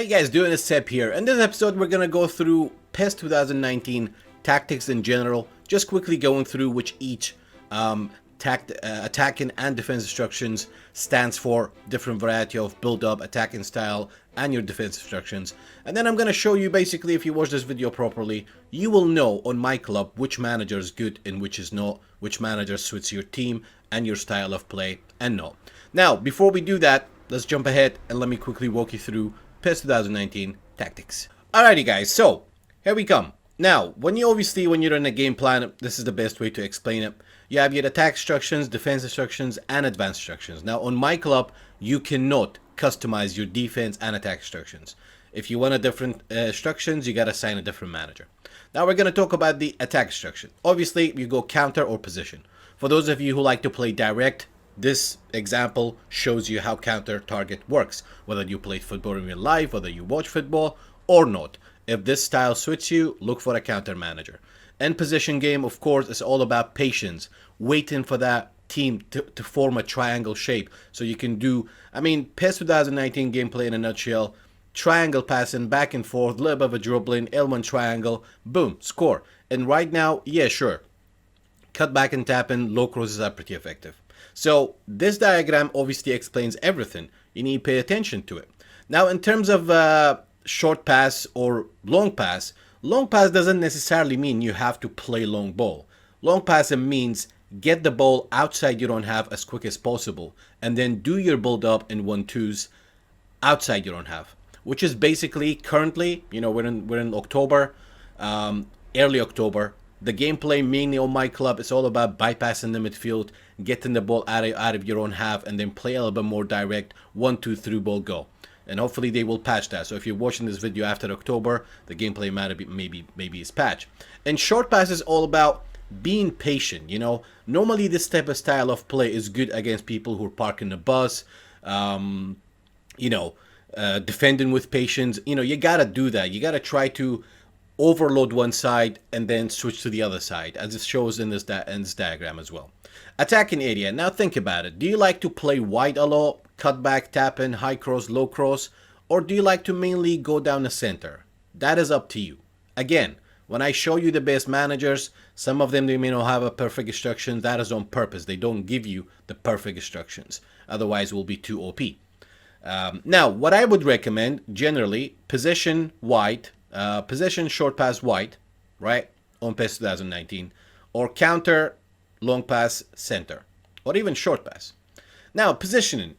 How you guys doing? It's Seb here. In this episode, we're going to go through PES 2019 tactics in general, just quickly going through which each attacking and defense instructions stands for, different variety of build-up, attacking style, and your defense instructions. And then I'm going to show you, basically, if you watch this video properly, you will know on myClub which manager is good and which is not, which manager suits your team and your style of play and not. Now, before we do that, let's jump ahead and let me quickly walk you through PES 2019 tactics. Alrighty guys, so here we come. Now, when you're in a game plan, this is the best way to explain it. You have your attack instructions, defense instructions, and advanced instructions. Now, on myClub, you cannot customize your defense and attack instructions. If you want a different instructions, you gotta assign a different manager. Now, we're gonna talk about the attack instruction. Obviously, you go counter or position. For those of you who like to play direct, this example shows you how counter target works, whether you play football in real life, whether you watch football or not. If this style suits you, look for a counter manager. And position game, of course, is all about patience, waiting for that team to form a triangle shape so you can do, PES 2019 gameplay in a nutshell, triangle passing back and forth, a little bit of a dribbling, L1 triangle, boom, score. And right now, yeah, sure, cut back and tapping, low crosses are pretty effective. So this diagram obviously explains everything. You need to pay attention to it. Now, in terms of short pass or long pass doesn't necessarily mean you have to play long ball. Long pass means get the ball outside your own half as quick as possible and then do your build up in 1-2s outside your own half, which is basically currently, we're in October, early October. The gameplay mainly on myClub is all about bypassing the midfield, getting the ball out of your own half, and then play a little bit more direct 1-2 through ball go. And hopefully they will patch that. So if you're watching this video after October, the gameplay maybe is patched. And short pass is all about being patient. Normally this type of style of play is good against people who are parking the bus, defending with patience. You gotta do that. You gotta try to overload one side and then switch to the other side, as it shows in this diagram as well. Attacking area. Now think about it. Do you like to play wide a lot, cut back, tap in, high cross, low cross, or do you like to mainly go down the center? That is up to you. Again, when I show you the best managers, some of them, they may not have a perfect instruction. That is on purpose. They don't give you the perfect instructions. Otherwise, it will be too OP. Now, what I would recommend, generally, position wide, position short pass wide, right, on PES 2019, or counter long pass center, or even short pass. Now, positioning.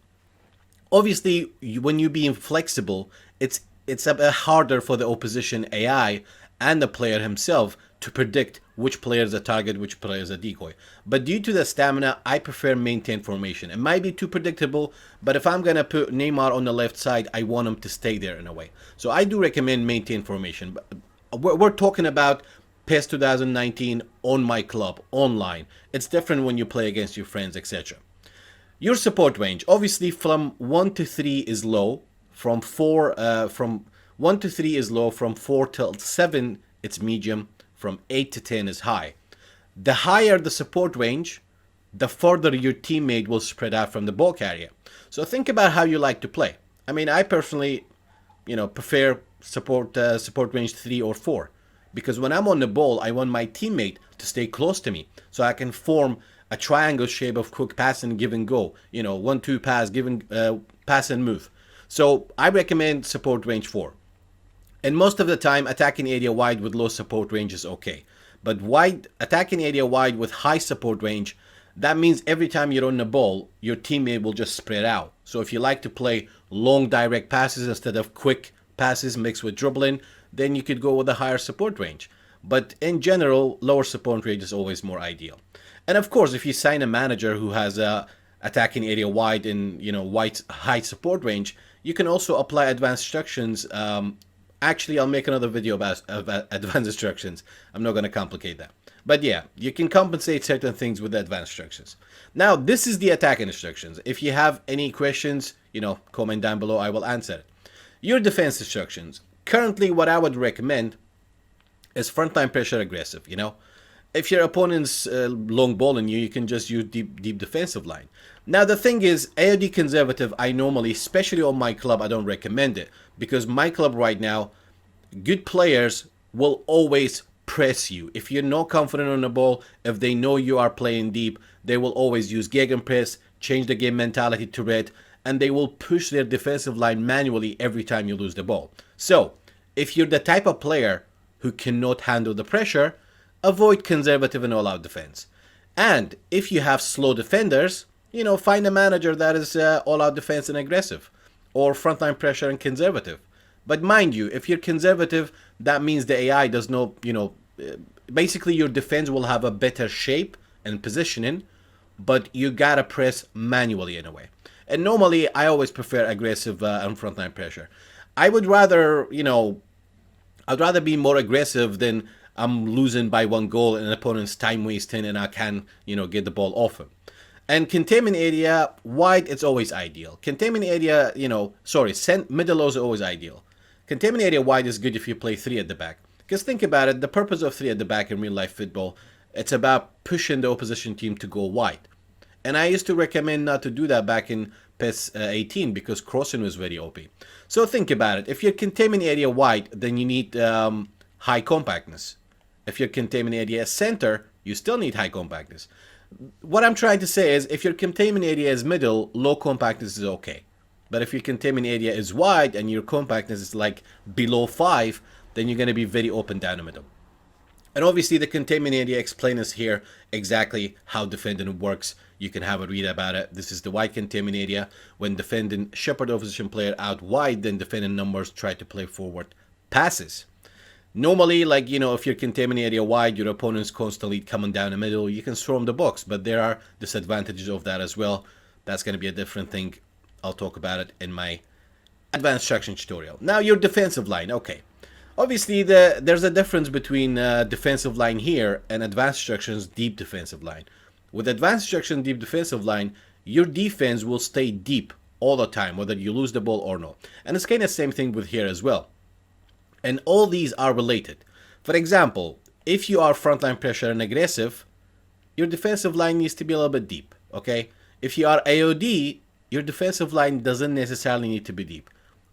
Obviously, when you're being flexible, it's a bit harder for the opposition AI and the player himself to predict which player is a target, which player is a decoy. But due to the stamina, I prefer maintain formation. It might be too predictable, but if I'm going to put Neymar on the left side, I want him to stay there in a way. So I do recommend maintain formation. We're talking about PES 2019 on myClub, online. It's different when you play against your friends, etc. Your support range, obviously from 1 to 3 is low, from 1 to 3 is low, from 4 till 7 it's medium, from 8 to 10 is high. The higher the support range, the further your teammate will spread out from the ball carrier. So think about how you like to play. I personally, prefer support range 3 or 4. Because when I'm on the ball, I want my teammate to stay close to me so I can form a triangle shape of quick pass and give and go. 1-2 pass, pass and move. So I recommend support range 4. And most of the time, attacking area wide with low support range is okay. But attacking area wide with high support range, that means every time you're on the ball, your teammate will just spread out. So if you like to play long direct passes instead of quick passes mixed with dribbling, then you could go with a higher support range. But in general, lower support range is always more ideal. And of course, if you sign a manager who has a attacking area wide and high support range, you can also apply advanced instructions. Actually, I'll make another video about advanced instructions. I'm not going to complicate that. But yeah, you can compensate certain things with the advanced instructions. Now, this is the attacking instructions. If you have any questions, comment down below. I will answer it. Your defense instructions. Currently, what I would recommend is frontline pressure aggressive, if your opponent's long balling you, you can just use deep defensive line. Now the thing is, AOD conservative, I normally, especially on myClub, I don't recommend it, because myClub right now, good players will always press you. If you're not confident on the ball, if they know you are playing deep, they will always use gegenpress, change the game mentality to red, and they will push their defensive line manually every time you lose the ball. So, if you're the type of player who cannot handle the pressure, avoid conservative and all-out defense. And if you have slow defenders, find a manager that is all-out defense and aggressive, or frontline pressure and conservative. But mind you, if you're conservative, that means the AI does not, basically your defense will have a better shape and positioning, but you gotta press manually in a way. And normally, I always prefer aggressive and frontline pressure. I would rather, I'd rather be more aggressive than I'm losing by 1 goal and an opponent's time wasting and I can, get the ball off him. And containment area, wide, it's always ideal. Containment area, middle is always ideal. Containment area wide is good if you play 3 at the back. Because think about it, the purpose of 3 at the back in real life football, it's about pushing the opposition team to go wide. And I used to recommend not to do that back in PES 18 because crossing was very OP. So think about it. If your containment area wide, then you need high compactness. If your containment area is center, you still need high compactness. What I'm trying to say is, if your containment area is middle, low compactness is okay. But if your containment area is wide and your compactness is like below 5, then you're going to be very open down the middle. And obviously the containment area explains here exactly how defending works. You can have a read about it. This is the wide containment area. When defending shepherd opposition player out wide, then defending numbers try to play forward passes. Normally, if your containment area wide, your opponent's constantly coming down the middle, you can storm the box, but there are disadvantages of that as well. That's going to be a different thing. I'll talk about it in my advanced instruction tutorial. Now, your defensive line. Okay. Obviously, there's a difference between defensive line here and advanced instructions deep defensive line. With advanced instruction deep defensive line, your defense will stay deep all the time, whether you lose the ball or not. And it's kind of the same thing with here as well. And all these are related. For example, if you are frontline pressure and aggressive, your defensive line needs to be a little bit deep, okay? If you are AOD, your defensive line doesn't necessarily need to be deep.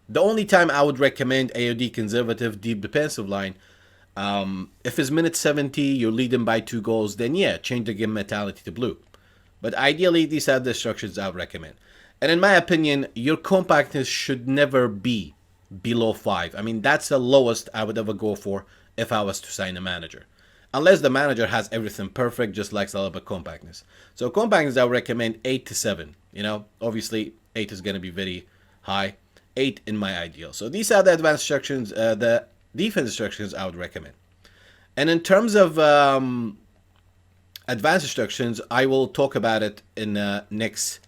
The only time I would recommend AOD conservative deep defensive line, if it's minute 70, you're leading by 2 goals, then yeah, change the game mentality to blue. But ideally, these are the instructions I would recommend. And in my opinion, your compactness should never be below 5. I mean, that's the lowest I would ever go for if I was to sign a manager. Unless the manager has everything perfect, just likes a little bit compactness. So compactness, I would recommend 8 to 7. Obviously 8 is going to be very high. 8 in my ideal. So these are the advanced instructions, the defense instructions I would recommend. And in terms of advanced instructions, I will talk about it in the next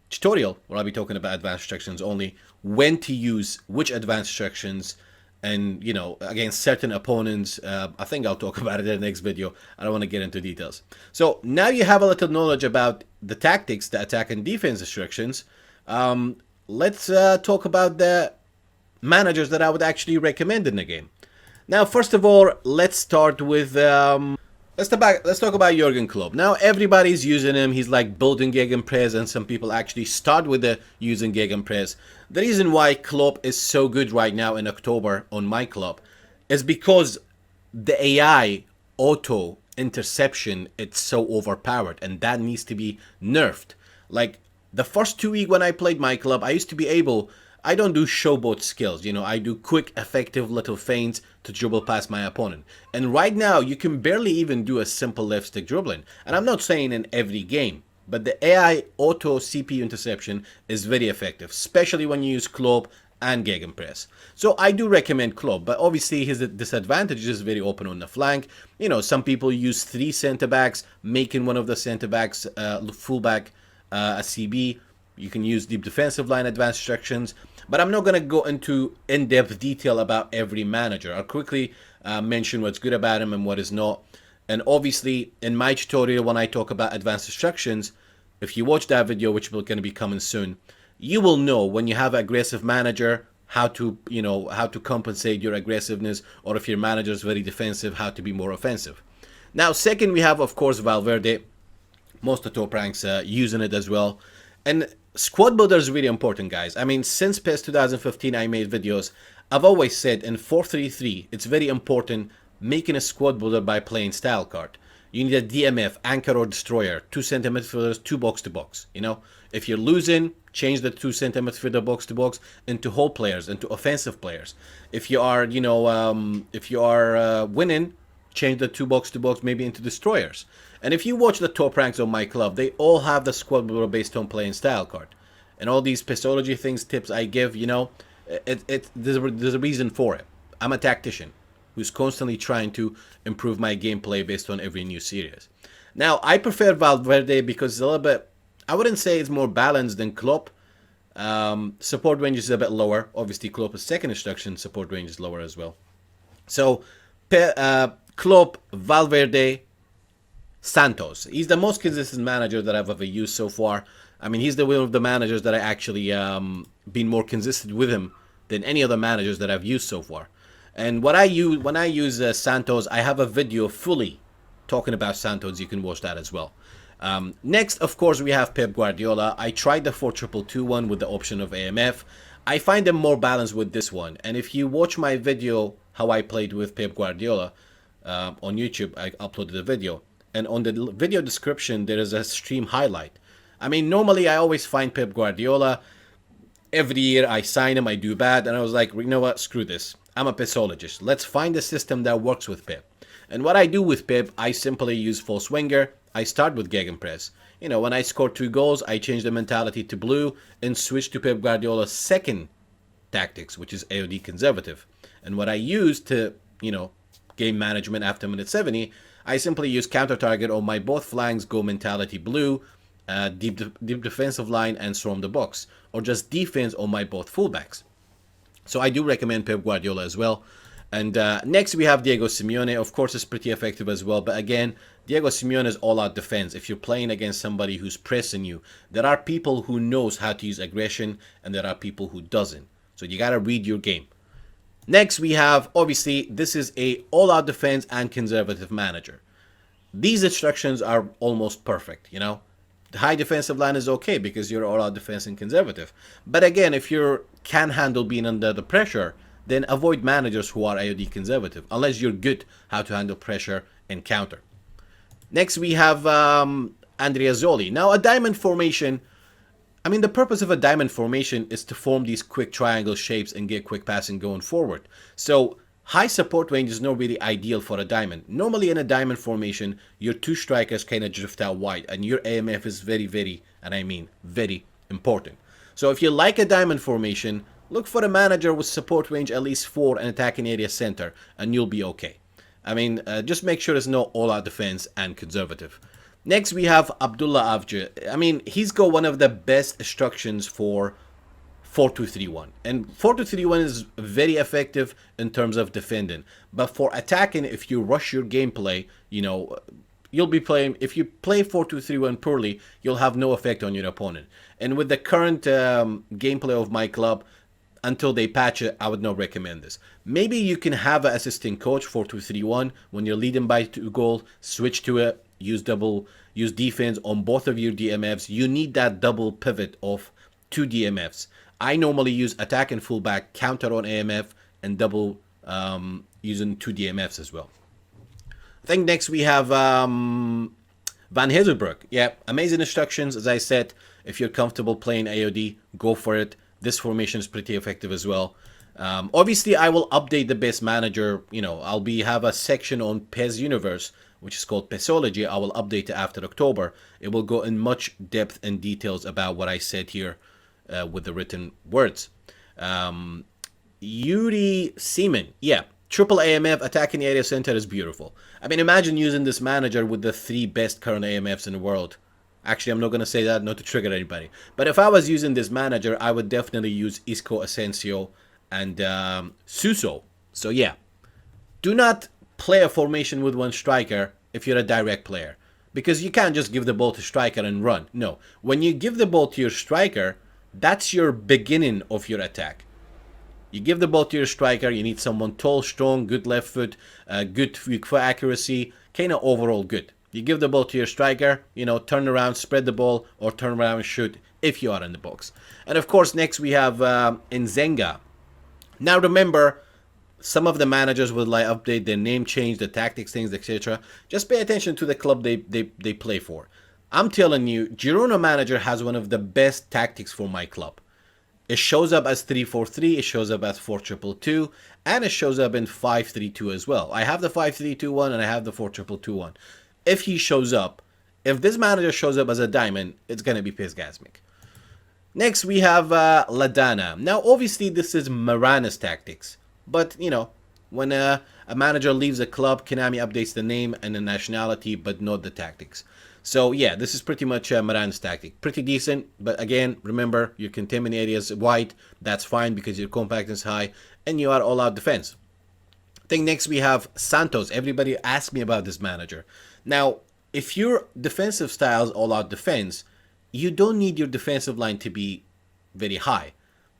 tutorial, where I'll be talking about advanced instructions only, when to use which advanced instructions, and against certain opponents. I think I'll talk about it in the next video. I don't want to get into details. So now you have a little knowledge about the tactics, the attack and defense instructions. Let's talk about the managers that I would actually recommend in the game. Now, first of all, let's start with let's talk about Jurgen Klopp. Now, everybody's using him. He's like building gegenpress, and some people actually start with using gegenpress. The reason why Klopp is so good right now in October on myClub is because the AI auto interception, it's so overpowered, and that needs to be nerfed. Like the first 2 weeks when I played myClub, I used to be able, I don't do showboat skills, I do quick, effective little feints to dribble past my opponent. And right now, you can barely even do a simple left stick dribbling. And I'm not saying in every game, but the AI auto CPU interception is very effective, especially when you use Klopp and gegenpress. So I do recommend Klopp, but obviously his disadvantage is very open on the flank. Some people use 3 center backs, making one of the center backs fullback a CB. You can use deep defensive line advanced instructions, but I'm not going to go into in-depth detail about every manager. I'll quickly mention what's good about him and what is not. And obviously, in my tutorial, when I talk about advanced instructions, if you watch that video, which will going to be coming soon, you will know when you have an aggressive manager, how to compensate your aggressiveness, or if your manager is very defensive, how to be more offensive. Now, second, we have, of course, Valverde. Most of the top ranks using it as well. And squad builder is really important, guys. I mean, since PES 2015 I made videos, I've always said in 4-3-3, it's very important making a squad builder by playing style card. You need a DMF, anchor or destroyer, 2 center midfielders, 2 box to box. You know, if you're losing, change the 2 center midfielder box to box into whole players, into offensive players. If you are, winning, change the 2 box to box maybe into destroyers. And if you watch the top ranks of myClub, they all have the squad builder based on playing style card. And all these pistology things, tips I give, there's a reason for it. I'm a tactician who's constantly trying to improve my gameplay based on every new series. Now, I prefer Valverde because it's a little bit, I wouldn't say it's more balanced than Klopp. Support range is a bit lower. Obviously, Klopp's second instruction support range is lower as well. So, Klopp, Valverde, Santos. He's the most consistent manager that I've ever used so far. I mean, he's one of the managers that I actually been more consistent with him than any other managers that I've used so far. And when I use Santos, I have a video fully talking about Santos. You can watch that as well. Next, of course, we have Pep Guardiola. I tried the 4-2-2 one with the option of AMF. I find them more balanced with this one. And if you watch my video, how I played with Pep Guardiola on YouTube, I uploaded a video. And on the video description, there is a stream highlight. I mean, normally I always find Pep Guardiola. Every year I sign him, I do bad. And I was like, you know what, screw this. I'm a PESologist. Let's find a system that works with Pep. And what I do with Pep, I simply use false winger. I start with gegenpress. You know, when I score 2 goals, I change the mentality to blue and switch to Pep Guardiola's second tactics, which is AOD conservative. And what I use to, game management after minute 70, I simply use counter target on my both flanks, go mentality blue, deep defensive line, and storm the box, or just defense on my both fullbacks. So I do recommend Pep Guardiola as well. And next we have Diego Simeone. Of course, it's pretty effective as well. But again, Diego Simeone is all-out defense. If you're playing against somebody who's pressing you, there are people who knows how to use aggression, and there are people who doesn't. So you gotta read your game. Next we have, obviously, this is a all-out defense and conservative manager. These instructions are almost perfect, The high defensive line is okay because you're all-out defense and conservative. But again, if you can handle being under the pressure, then avoid managers who are AOD conservative, unless you're good how to handle pressure and counter. Next we have Andrea Zoli. Now, a diamond formation, the purpose of a diamond formation is to form these quick triangle shapes and get quick passing going forward. So high support range is not really ideal for a diamond. Normally in a diamond formation, your 2 strikers kind of drift out wide, and your AMF is very, very, and I mean very important. So if you like a diamond formation, look for a manager with support range at least 4 and attacking area center, and you'll be okay. Just make sure it's not all-out defense and conservative. Next, we have Abdullah Avcı. He's got one of the best instructions for 4-2-3-1. And 4-2-3-1 is very effective in terms of defending. But for attacking, if you rush your gameplay, you'll be playing, if you play 4-2-3-1 poorly, you'll have no effect on your opponent. And with the current gameplay of myClub, until they patch it, I would not recommend this. Maybe you can have an assistant coach 4-2-3-1 when you're leading by 2 goals, switch to it, use defense on both of your DMFs. You need that double pivot of 2 DMFs. I normally use attack and fullback, counter on AMF, and double using 2 DMFs as well. I think next we have Van Hazelbroek. Yeah, amazing instructions. As I said, if you're comfortable playing AOD, go for it. This formation is pretty effective as well. Obviously, I will update the best manager. I'll have a section on PES Universe, which is called PESology. I will update it after October. It will go in much depth and details about what I said here with the written words. Yuri Seaman. Yeah, triple AMF attacking area center is beautiful. Imagine using this manager with the 3 best current AMFs in the world. Actually, I'm not going to say that, not to trigger anybody. But if I was using this manager, I would definitely use Isco, Asensio, and Suso. So yeah, do not play a formation with 1 striker if you're a direct player. Because you can't just give the ball to striker and run. No, when you give the ball to your striker, that's your beginning of your attack. You give the ball to your striker, you need someone tall, strong, good left foot, good foot accuracy, kind of overall good. You give the ball to your striker, you know, turn around, spread the ball, or turn around and shoot if you are in the box. And of course, next we have Nzenga. Now remember, some of the managers will like update their name, change the tactics, things, etc. Just pay attention to the club they play for. I'm telling you, Girona manager has one of the best tactics for my club. It shows up as 3-4-3, it shows up as 4-2-2, and it shows up in 5-3-2 as well. I have the 5-3-2-1 and I have the 4-2-2-1. If he shows up, if this manager shows up as a diamond, it's going to be Pisgasmic. Next we have Ladana. Now obviously this is Marana's tactics. But, you know, when a manager leaves a club, Konami updates the name and the nationality, but not the tactics. So, yeah, this is pretty much Moran's tactic. Pretty decent, but again, remember, your containment area is wide. That's fine because your compact is high, and you are all-out defense. I think next we have Santos. Everybody asked me about this manager. Now, if your defensive style is all-out defense, you don't need your defensive line to be very high.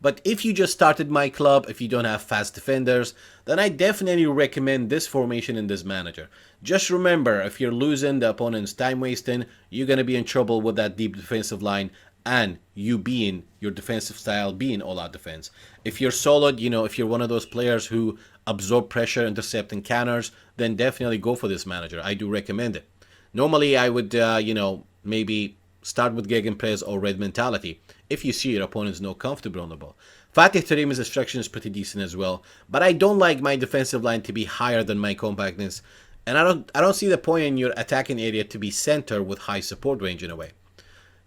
But if you just started myClub, if you don't have fast defenders, then I definitely recommend this formation in this manager. Just remember, if you're losing, the opponent's time wasting, you're going to be in trouble with that deep defensive line and you being your defensive style being all-out defense. If you're solid, you know, if you're one of those players who absorb pressure, intercepting counters, then definitely go for this manager. I do recommend it. Normally, I would, you know, maybe start with Gegenpress or Red Mentality if you see your opponent's not comfortable on the ball. Fatih Terim's instruction is pretty decent as well, but I don't like my defensive line to be higher than my compactness, and I don't see the point in your attacking area to be center with high support range in a way.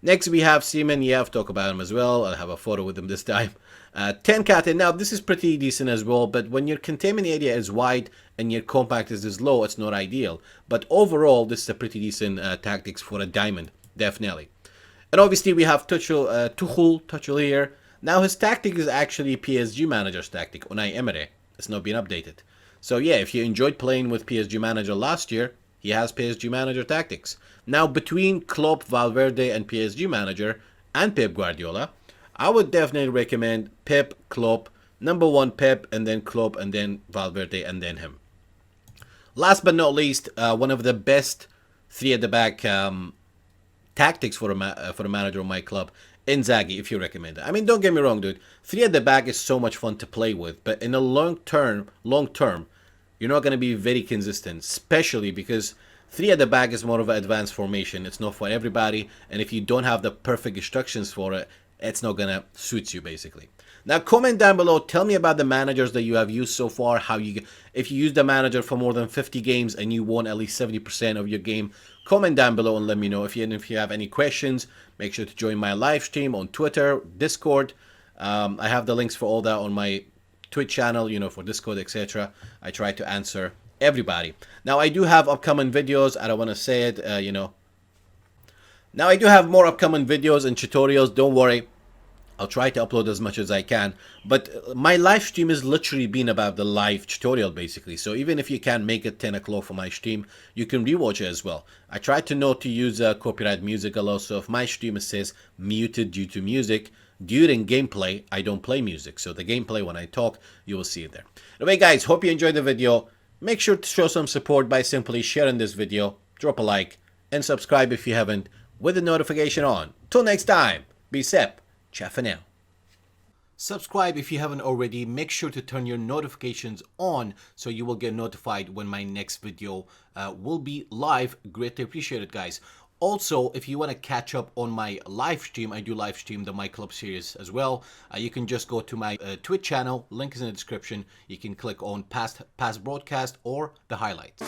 Next we have Seaman. Yeah, I've talked about him as well. I'll have a photo with him this time. 10 Katen. Now this is pretty decent as well, but when your containment area is wide and your compact is low, it's not ideal. But overall, this is a pretty decent tactics for a diamond, definitely. And obviously we have Tuchel here. Now his tactic is actually PSG manager's tactic, Unai Emery. It's not been updated. So yeah, if you enjoyed playing with PSG manager last year, he has PSG manager tactics. Now between Klopp, Valverde and PSG manager and Pep Guardiola, I would definitely recommend Pep, Klopp, number one Pep, and then Klopp, and then Valverde, and then him. Last but not least, one of the best three at the back tactics for a manager of my club, Inzaghi, if you recommend it. I mean, don't get me wrong, dude. Three at the back is so much fun to play with, but in the long term, you're not going to be very consistent, especially because three at the back is more of an advanced formation. It's not for everybody, and if you don't have the perfect instructions for it, it's not going to suit you, basically. Now, comment down below. Tell me about the managers that you have used so far. If you use the manager for more than 50 games and you won at least 70% of your game, comment down below and let me know. If you have any questions, make sure to join my live stream on Twitter, Discord. I have the links for all that on my Twitch channel, you know, for Discord, etc. I try to answer everybody. Now, I do have upcoming videos. I don't want to say it, you know. Now, I do have more upcoming videos and tutorials. Don't worry. I'll try to upload as much as I can, but my live stream is literally been about the live tutorial basically. So even if you can't make it 10 o'clock for my stream, you can rewatch it as well. I try to not to use copyright music a lot, so if my stream says muted due to music, during gameplay, I don't play music. So the gameplay, when I talk, you will see it there. Anyway guys, hope you enjoyed the video. Make sure to show some support by simply sharing this video, drop a like, and subscribe if you haven't, with the notification on. Till next time, be PESEP. Ciao for now. Subscribe if you haven't already. Make sure to turn your notifications on so you will get notified when my next video will be live. Greatly appreciated, guys. Also, if you want to catch up on my live stream, I do live stream the myClub series as well. You can just go to my Twitch channel. Link is in the description. You can click on past broadcast or the highlights.